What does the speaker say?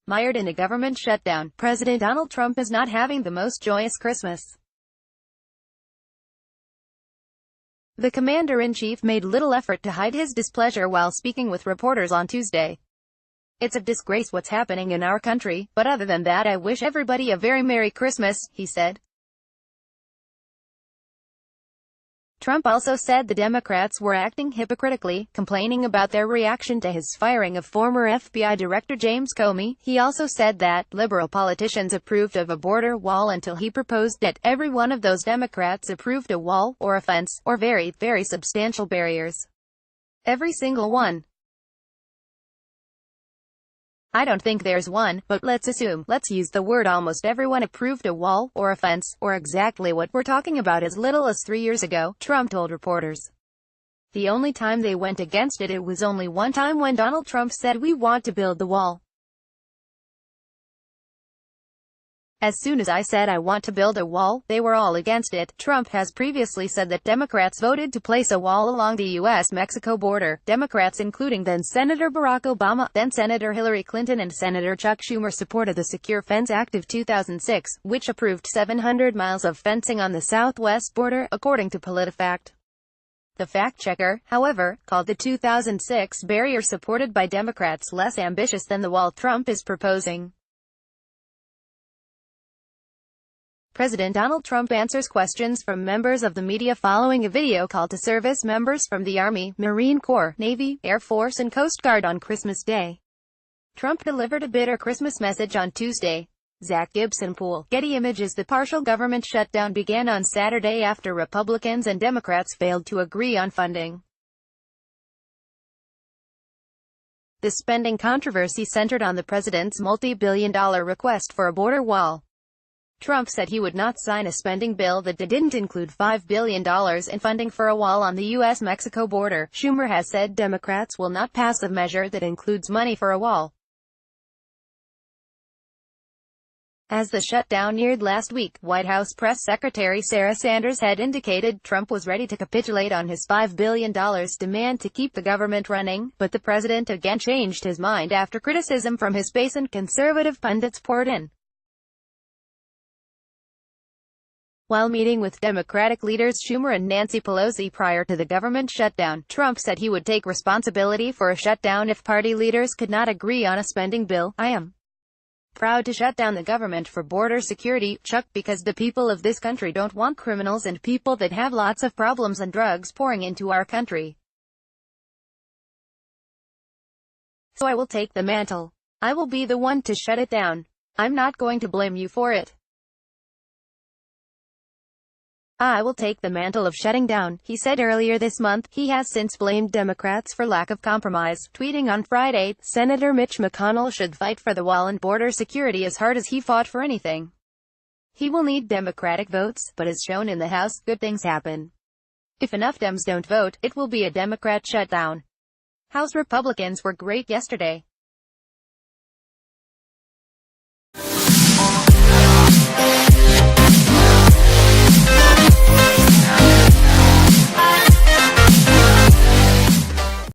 Mired in a government shutdown, President Donald Trump is not having the most joyous Christmas. The commander-in-chief made little effort to hide his displeasure while speaking with reporters on Tuesday. "It's a disgrace what's happening in our country, but other than that I wish everybody a very Merry Christmas," he said. Trump also said the Democrats were acting hypocritically, complaining about their reaction to his firing of former FBI Director James Comey. He also said that liberal politicians approved of a border wall until he proposed it. Every one of those Democrats approved a wall, or a fence, or very, very substantial barriers. Every single one. I don't think there's one, but let's use the word almost everyone approved a wall, or a fence, or exactly what we're talking about as little as 3 years ago, Trump told reporters. The only time they went against it was only one time when Donald Trump said we want to build the wall. As soon as I said I want to build a wall, they were all against it. Trump has previously said that Democrats voted to place a wall along the U.S.-Mexico border. Democrats including then-Senator Barack Obama, then-Senator Hillary Clinton and Senator Chuck Schumer supported the Secure Fence Act of 2006, which approved 700 miles of fencing on the southwest border, according to PolitiFact. The fact-checker, however, called the 2006 barrier supported by Democrats less ambitious than the wall Trump is proposing. President Donald Trump answers questions from members of the media following a video call to service members from the Army, Marine Corps, Navy, Air Force and Coast Guard on Christmas Day. Trump delivered a bitter Christmas message on Tuesday. Zach Gibson Pool, Getty Images. The partial government shutdown began on Saturday after Republicans and Democrats failed to agree on funding. The spending controversy centered on the president's multi-billion-dollar request for a border wall. Trump said he would not sign a spending bill that didn't include $5 billion in funding for a wall on the U.S.-Mexico border. Schumer has said Democrats will not pass a measure that includes money for a wall. As the shutdown neared last week, White House Press Secretary Sarah Sanders had indicated Trump was ready to capitulate on his $5 billion demand to keep the government running, but the president again changed his mind after criticism from his base and conservative pundits poured in. While meeting with Democratic leaders Schumer and Nancy Pelosi prior to the government shutdown, Trump said he would take responsibility for a shutdown if party leaders could not agree on a spending bill. "I am proud to shut down the government for border security, Chuck, because the people of this country don't want criminals and people that have lots of problems and drugs pouring into our country. So I will take the mantle. I will be the one to shut it down. I'm not going to blame you for it. I will take the mantle of shutting down," he said earlier this month. He has since blamed Democrats for lack of compromise, tweeting on Friday, "Senator Mitch McConnell should fight for the wall and border security as hard as he fought for anything. He will need Democratic votes, but as shown in the House, good things happen. If enough Dems don't vote, it will be a Democrat shutdown." House Republicans were great yesterday.